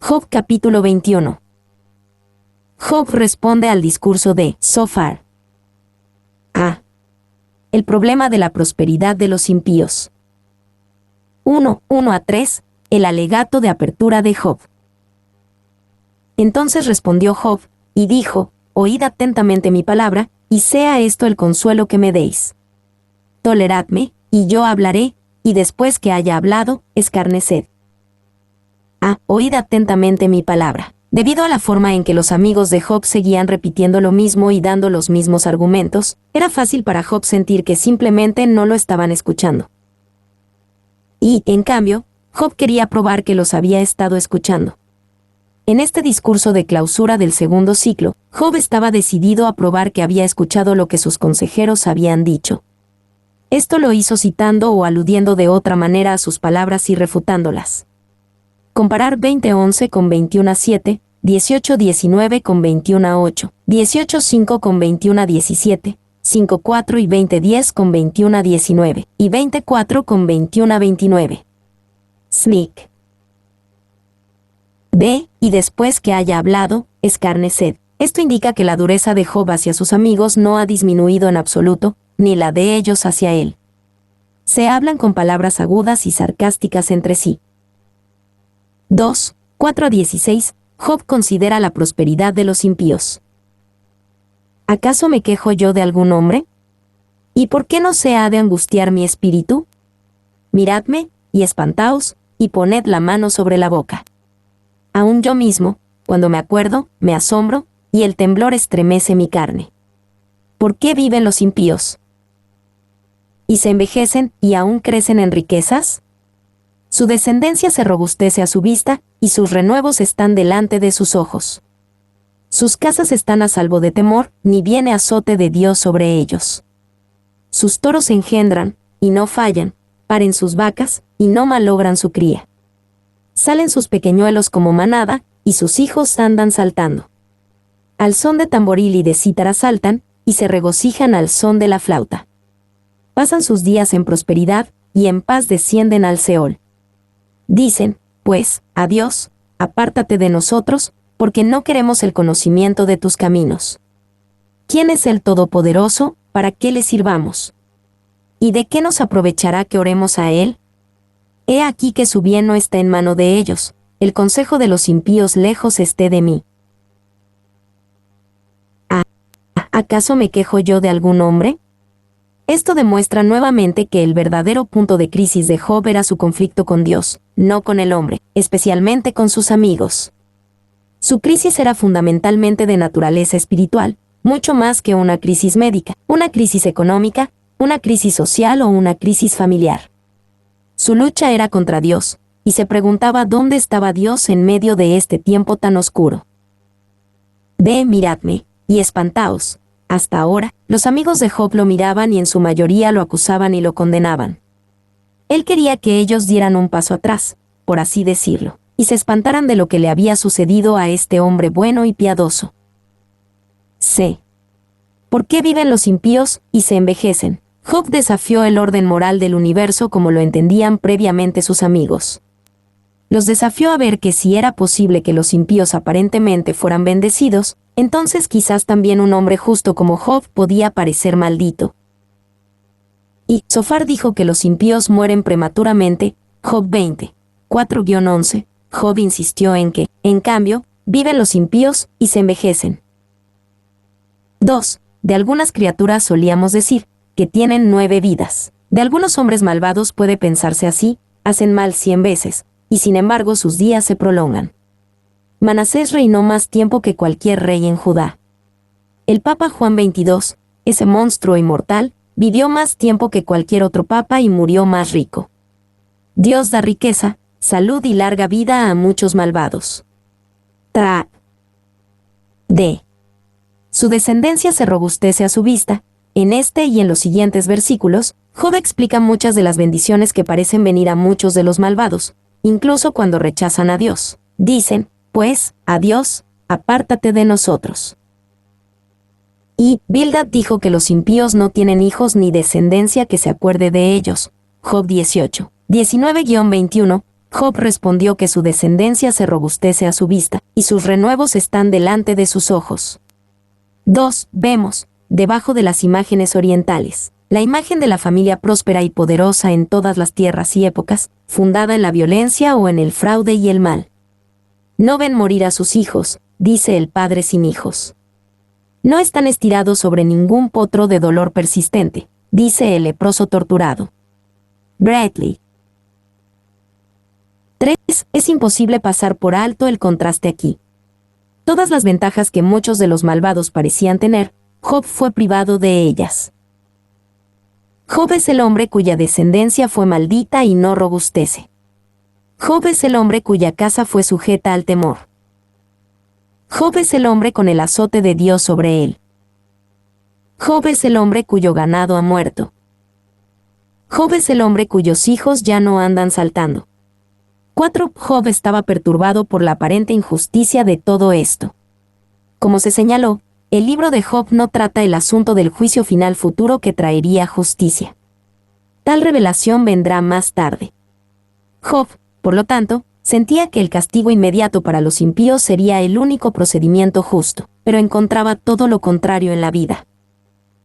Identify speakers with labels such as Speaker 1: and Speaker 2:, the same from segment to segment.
Speaker 1: Job capítulo 21. Job responde al discurso de Zofar. A. El problema de la prosperidad de los impíos. 1:1-3. El alegato de apertura de Job. Entonces respondió Job, y dijo: Oíd atentamente mi palabra, y sea esto el consuelo que me deis. Toleradme, y yo hablaré, y después que haya hablado, escarneced. A. Oíd atentamente mi palabra. Debido a la forma en que los amigos de Job seguían repitiendo lo mismo y dando los mismos argumentos, era fácil para Job sentir que simplemente no lo estaban escuchando. Y, en cambio, Job quería probar que los había estado escuchando. En este discurso de clausura del segundo ciclo, Job estaba decidido a probar que había escuchado lo que sus consejeros habían dicho. Esto lo hizo citando o aludiendo de otra manera a sus palabras y refutándolas. Comparar 20:11 con 21:7, 18:19 con 21:8, 18:5 con 21:17, 5:4 y 20:10 con 21:19, y 20:4 con 21:29. Sneak. B. Y después que haya hablado, escarneced. Esto indica que la dureza de Job hacia sus amigos no ha disminuido en absoluto, ni la de ellos hacia él. Se hablan con palabras agudas y sarcásticas entre sí. 2:4-16. Job considera la prosperidad de los impíos. ¿Acaso me quejo yo de algún hombre? ¿Y por qué no se ha de angustiar mi espíritu? Miradme, y espantaos, y poned la mano sobre la boca. Aún yo mismo, cuando me acuerdo, me asombro, y el temblor estremece mi carne. ¿Por qué viven los impíos? ¿Y se envejecen, y aún crecen en riquezas? Su descendencia se robustece a su vista, y sus renuevos están delante de sus ojos. Sus casas están a salvo de temor, ni viene azote de Dios sobre ellos. Sus toros engendran, y no fallan, paren sus vacas, y no malogran su cría. Salen sus pequeñuelos como manada, y sus hijos andan saltando. Al son de tamboril y de cítara saltan, y se regocijan al son de la flauta. Pasan sus días en prosperidad, y en paz descienden al Seol. Dicen, pues, a Dios, apártate de nosotros, porque no queremos el conocimiento de tus caminos. ¿Quién es el Todopoderoso, para qué le sirvamos? ¿Y de qué nos aprovechará que oremos a Él? He aquí que su bien no está en mano de ellos, el consejo de los impíos lejos esté de mí. ¿Acaso me quejo yo de algún hombre? Esto demuestra nuevamente que el verdadero punto de crisis de Job era su conflicto con Dios, no con el hombre, especialmente con sus amigos. Su crisis era fundamentalmente de naturaleza espiritual, mucho más que una crisis médica, una crisis económica, una crisis social o una crisis familiar. Su lucha era contra Dios, y se preguntaba dónde estaba Dios en medio de este tiempo tan oscuro. Miradme, y espantaos. Hasta ahora, los amigos de Job lo miraban y en su mayoría lo acusaban y lo condenaban. Él quería que ellos dieran un paso atrás, por así decirlo, y se espantaran de lo que le había sucedido a este hombre bueno y piadoso. C. ¿Por qué viven los impíos y se envejecen? Job desafió el orden moral del universo como lo entendían previamente sus amigos. Los desafió a ver que si era posible que los impíos aparentemente fueran bendecidos, entonces quizás también un hombre justo como Job podía parecer maldito. Y Zofar dijo que los impíos mueren prematuramente, Job 20, 4-11. Job insistió en que, en cambio, viven los impíos y se envejecen. 2. De algunas criaturas solíamos decir que tienen 9 vidas. De algunos hombres malvados puede pensarse así, hacen mal 100 veces, y sin embargo sus días se prolongan. Manasés reinó más tiempo que cualquier rey en Judá. El Papa Juan XXII, ese monstruo inmortal, vivió más tiempo que cualquier otro papa y murió más rico. Dios da riqueza, salud y larga vida a muchos malvados. D. Su descendencia se robustece a su vista. En este y en los siguientes versículos, Job explica muchas de las bendiciones que parecen venir a muchos de los malvados, incluso cuando rechazan a Dios. Dicen, pues, a Dios, apártate de nosotros. Y Bildad dijo que los impíos no tienen hijos ni descendencia que se acuerde de ellos. Job 18, 19-21. Job respondió que su descendencia se robustece a su vista, y sus renuevos están delante de sus ojos. 2. Vemos, debajo de las imágenes orientales, la imagen de la familia próspera y poderosa en todas las tierras y épocas, fundada en la violencia o en el fraude y el mal. No ven morir a sus hijos, dice el padre sin hijos. No están estirados sobre ningún potro de dolor persistente, dice el leproso torturado. Bradley. 3. Es imposible pasar por alto el contraste aquí. Todas las ventajas que muchos de los malvados parecían tener, Job fue privado de ellas. Job es el hombre cuya descendencia fue maldita y no robustece. Job es el hombre cuya casa fue sujeta al temor. Job es el hombre con el azote de Dios sobre él. Job es el hombre cuyo ganado ha muerto. Job es el hombre cuyos hijos ya no andan saltando. 4. Job estaba perturbado por la aparente injusticia de todo esto. Como se señaló, el libro de Job no trata el asunto del juicio final futuro que traería justicia. Tal revelación vendrá más tarde. Job, por lo tanto, sentía que el castigo inmediato para los impíos sería el único procedimiento justo, pero encontraba todo lo contrario en la vida.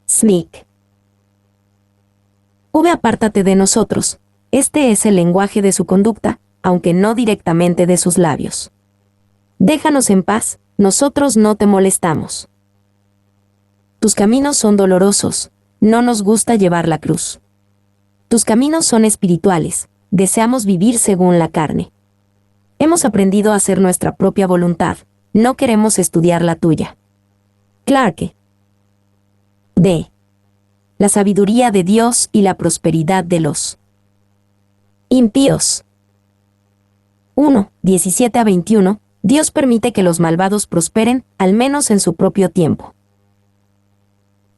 Speaker 1: Smith. Apártate de nosotros. Este es el lenguaje de su conducta, aunque no directamente de sus labios. Déjanos en paz, nosotros no te molestamos. Tus caminos son dolorosos, no nos gusta llevar la cruz. Tus caminos son espirituales, deseamos vivir según la carne. Hemos aprendido a hacer nuestra propia voluntad, no queremos estudiar la tuya. Clarke. D. La sabiduría de Dios y la prosperidad de los impíos. 1, 17 a 21, Dios permite que los malvados prosperen, al menos en su propio tiempo.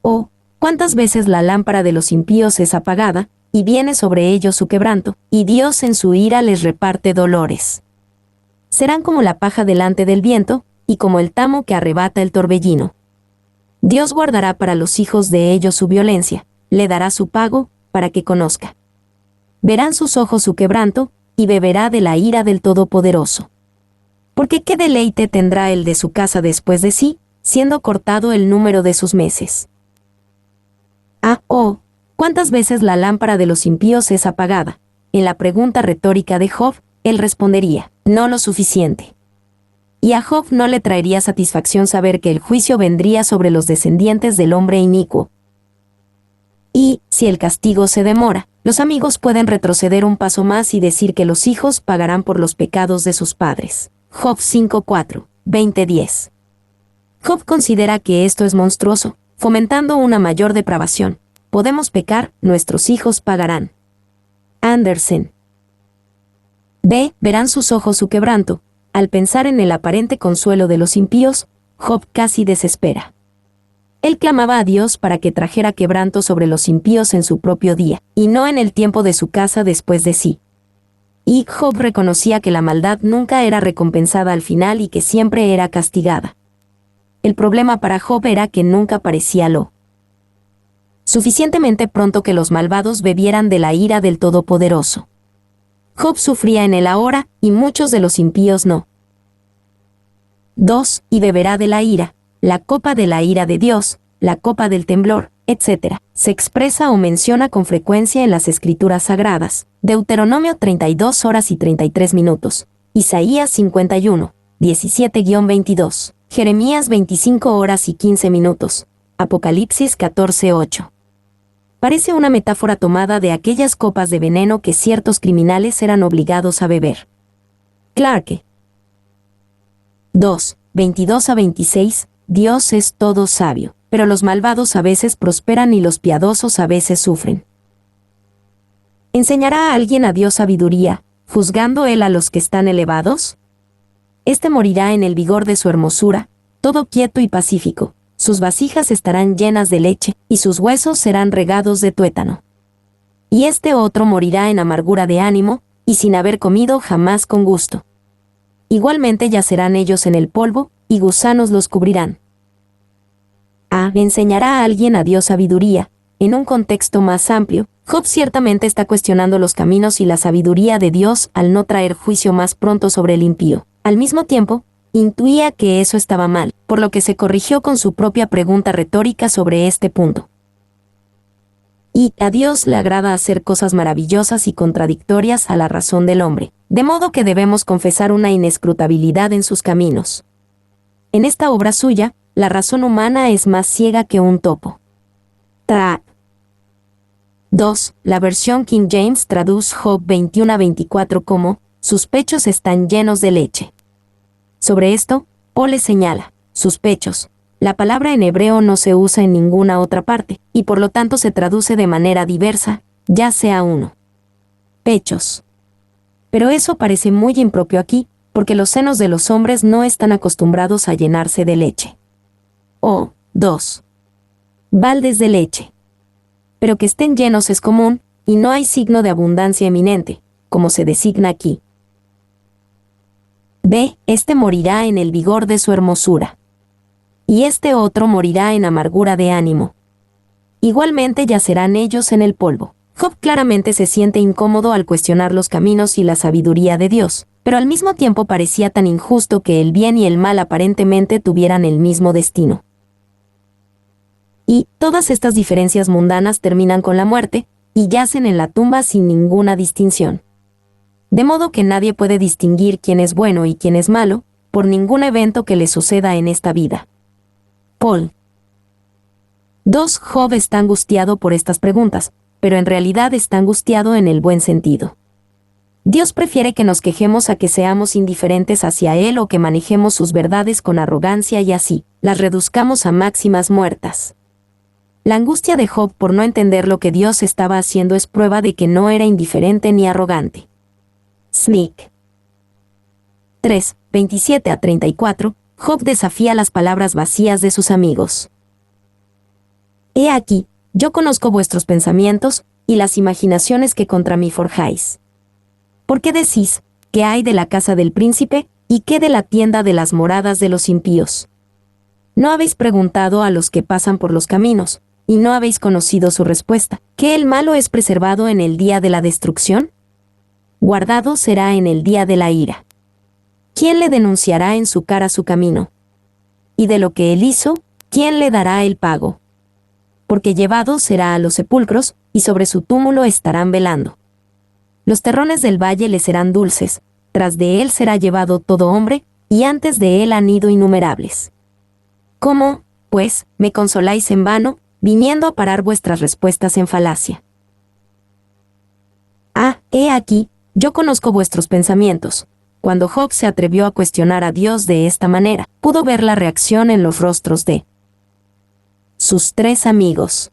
Speaker 1: Oh, cuántas veces la lámpara de los impíos es apagada, y viene sobre ellos su quebranto, y Dios en su ira les reparte dolores. Serán como la paja delante del viento, y como el tamo que arrebata el torbellino. Dios guardará para los hijos de ellos su violencia, le dará su pago, para que conozca. Verán sus ojos su quebranto, y beberá de la ira del Todopoderoso. Porque qué deleite tendrá el de su casa después de sí, siendo cortado el número de sus meses. Oh, ¿cuántas veces la lámpara de los impíos es apagada? En la pregunta retórica de Job, él respondería, no lo suficiente. Y a Job no le traería satisfacción saber que el juicio vendría sobre los descendientes del hombre inicuo. Y, si el castigo se demora, los amigos pueden retroceder un paso más y decir que los hijos pagarán por los pecados de sus padres. Job 5:4, 20:10. Job considera que esto es monstruoso, fomentando una mayor depravación. Podemos pecar, nuestros hijos pagarán. Andersen. B. Verán sus ojos su quebranto. Al pensar en el aparente consuelo de los impíos, Job casi desespera. Él clamaba a Dios para que trajera quebranto sobre los impíos en su propio día, y no en el tiempo de su casa después de sí. Y Job reconocía que la maldad nunca era recompensada al final y que siempre era castigada. El problema para Job era que nunca parecía lo suficientemente pronto que los malvados bebieran de la ira del Todopoderoso. Job sufría en el ahora, y muchos de los impíos no. 2. Y beberá de la ira, la copa de la ira de Dios, la copa del temblor, etc. Se expresa o menciona con frecuencia en las Escrituras Sagradas. Deuteronomio 32 horas y 33 minutos. Isaías 51, 17-22. Jeremías 25 horas y 15 minutos. Apocalipsis 14:8. Parece una metáfora tomada de aquellas copas de veneno que ciertos criminales eran obligados a beber. Clarke. 2, 22-26. Dios es todo sabio, pero los malvados a veces prosperan y los piadosos a veces sufren. ¿Enseñará a alguien a Dios sabiduría, juzgando él a los que están elevados? Este morirá en el vigor de su hermosura, todo quieto y pacífico. Sus vasijas estarán llenas de leche, y sus huesos serán regados de tuétano. Y este otro morirá en amargura de ánimo, y sin haber comido jamás con gusto. Igualmente yacerán ellos en el polvo, y gusanos los cubrirán. ¿Enseñará a alguien a Dios sabiduría, en un contexto más amplio, Job ciertamente está cuestionando los caminos y la sabiduría de Dios al no traer juicio más pronto sobre el impío. Al mismo tiempo, intuía que eso estaba mal, por lo que se corrigió con su propia pregunta retórica sobre este punto. Y a Dios le agrada hacer cosas maravillosas y contradictorias a la razón del hombre, de modo que debemos confesar una inescrutabilidad en sus caminos. En esta obra suya, la razón humana es más ciega que un topo. 2. La versión King James traduce Job 21-24 como, sus pechos están llenos de leche. Sobre esto, Paul le señala, sus pechos. La palabra en hebreo no se usa en ninguna otra parte, y por lo tanto se traduce de manera diversa, ya sea uno. Pechos. Pero eso parece muy impropio aquí, porque los senos de los hombres no están acostumbrados a llenarse de leche. 2. Baldes de leche. Pero que estén llenos es común, y no hay signo de abundancia eminente, como se designa aquí. B. Este morirá en el vigor de su hermosura. Y este otro morirá en amargura de ánimo. Igualmente yacerán ellos en el polvo. Job claramente se siente incómodo al cuestionar los caminos y la sabiduría de Dios, pero al mismo tiempo parecía tan injusto que el bien y el mal aparentemente tuvieran el mismo destino. Y todas estas diferencias mundanas terminan con la muerte, y yacen en la tumba sin ninguna distinción. De modo que nadie puede distinguir quién es bueno y quién es malo, por ningún evento que le suceda en esta vida. Paul. 2. Job está angustiado por estas preguntas, pero en realidad está angustiado en el buen sentido. Dios prefiere que nos quejemos a que seamos indiferentes hacia Él o que manejemos sus verdades con arrogancia y así, las reduzcamos a máximas muertas. La angustia de Job por no entender lo que Dios estaba haciendo es prueba de que no era indiferente ni arrogante. Sneak. 3. 27-34. Job desafía las palabras vacías de sus amigos. He aquí, yo conozco vuestros pensamientos, y las imaginaciones que contra mí forjáis. ¿Por qué decís, qué hay de la casa del príncipe, y qué de la tienda de las moradas de los impíos? ¿No habéis preguntado a los que pasan por los caminos, y no habéis conocido su respuesta, que el malo es preservado en el día de la destrucción? Guardado será en el día de la ira. ¿Quién le denunciará en su cara su camino? Y de lo que él hizo, ¿quién le dará el pago? Porque llevado será a los sepulcros, y sobre su túmulo estarán velando. Los terrones del valle le serán dulces, tras de él será llevado todo hombre, y antes de él han ido innumerables. ¿Cómo, pues, me consoláis en vano, viniendo a parar vuestras respuestas en falacia? He aquí, yo conozco vuestros pensamientos. Cuando Job se atrevió a cuestionar a Dios de esta manera, pudo ver la reacción en los rostros de sus 3 amigos.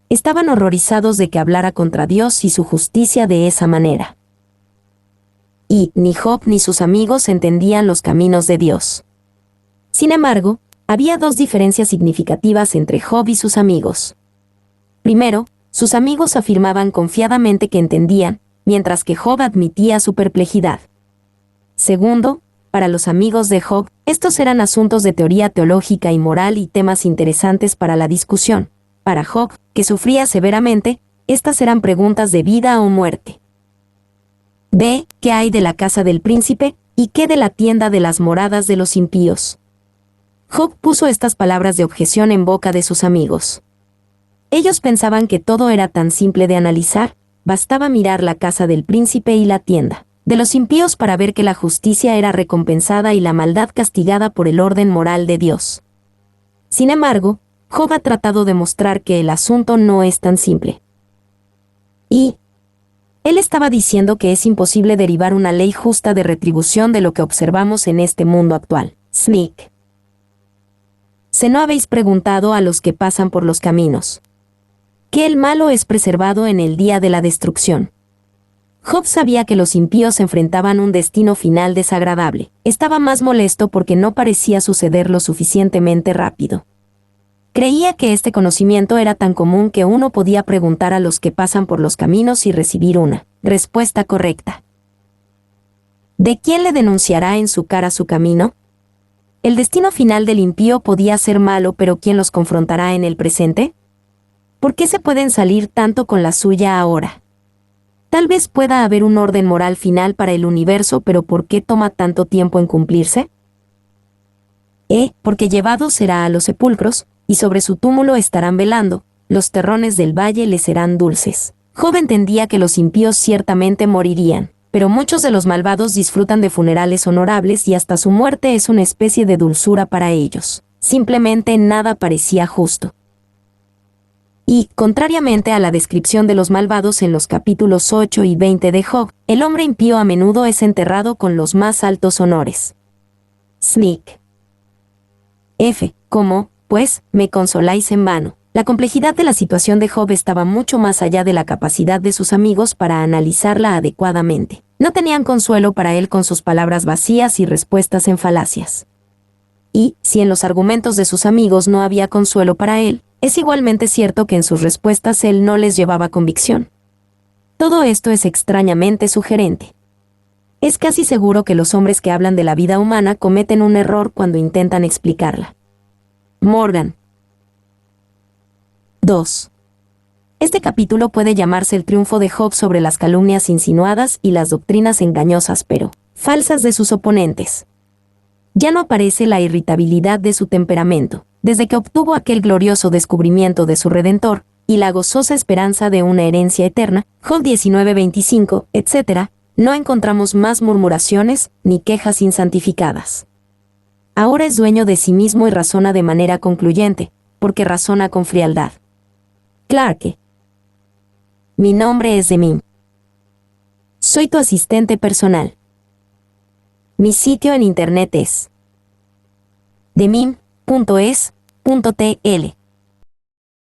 Speaker 1: Estaban horrorizados de que hablara contra Dios y su justicia de esa manera. Y ni Job ni sus amigos entendían los caminos de Dios. Sin embargo, había 2 diferencias significativas entre Job y sus amigos. Primero, sus amigos afirmaban confiadamente que entendían, mientras que Job admitía su perplejidad. Segundo, para los amigos de Job, estos eran asuntos de teoría teológica y moral y temas interesantes para la discusión. Para Job, que sufría severamente, estas eran preguntas de vida o muerte. B. ¿Qué hay de la casa del príncipe, y qué de la tienda de las moradas de los impíos? Job puso estas palabras de objeción en boca de sus amigos. Ellos pensaban que todo era tan simple de analizar, bastaba mirar la casa del príncipe y la tienda de los impíos para ver que la justicia era recompensada y la maldad castigada por el orden moral de Dios. Sin embargo, Job ha tratado de mostrar que el asunto no es tan simple. Y él estaba diciendo que es imposible derivar una ley justa de retribución de lo que observamos en este mundo actual. Sneak. ¿Se no habéis preguntado a los que pasan por los caminos, que el malo es preservado en el día de la destrucción? Job sabía que los impíos enfrentaban un destino final desagradable. Estaba más molesto porque no parecía suceder lo suficientemente rápido. Creía que este conocimiento era tan común que uno podía preguntar a los que pasan por los caminos y recibir una respuesta correcta. ¿De quién le denunciará en su cara su camino? El destino final del impío podía ser malo, pero ¿quién los confrontará en el presente? ¿Por qué se pueden salir tanto con la suya ahora? Tal vez pueda haber un orden moral final para el universo, pero ¿por qué toma tanto tiempo en cumplirse? Porque llevado será a los sepulcros, y sobre su túmulo estarán velando, los terrones del valle le serán dulces. Job entendía que los impíos ciertamente morirían, pero muchos de los malvados disfrutan de funerales honorables y hasta su muerte es una especie de dulzura para ellos. Simplemente nada parecía justo. Y, contrariamente a la descripción de los malvados en los capítulos 8 y 20 de Job, el hombre impío a menudo es enterrado con los más altos honores. Sneak. ¿Cómo, pues, me consoláis en vano? La complejidad de la situación de Job estaba mucho más allá de la capacidad de sus amigos para analizarla adecuadamente. No tenían consuelo para él con sus palabras vacías y respuestas en falacias. Y, si en los argumentos de sus amigos no había consuelo para él, es igualmente cierto que en sus respuestas él no les llevaba convicción. Todo esto es extrañamente sugerente. Es casi seguro que los hombres que hablan de la vida humana cometen un error cuando intentan explicarla. Morgan. 2. Este capítulo puede llamarse el triunfo de Job sobre las calumnias insinuadas y las doctrinas engañosas pero falsas de sus oponentes. Ya no aparece la irritabilidad de su temperamento, desde que obtuvo aquel glorioso descubrimiento de su Redentor, y la gozosa esperanza de una herencia eterna, Job 19:25, etc., no encontramos más murmuraciones ni quejas insantificadas. Ahora es dueño de sí mismo y razona de manera concluyente, porque razona con frialdad. Clarke. Mi nombre es Demim. Soy tu asistente personal. Mi sitio en internet es demim.es.tl.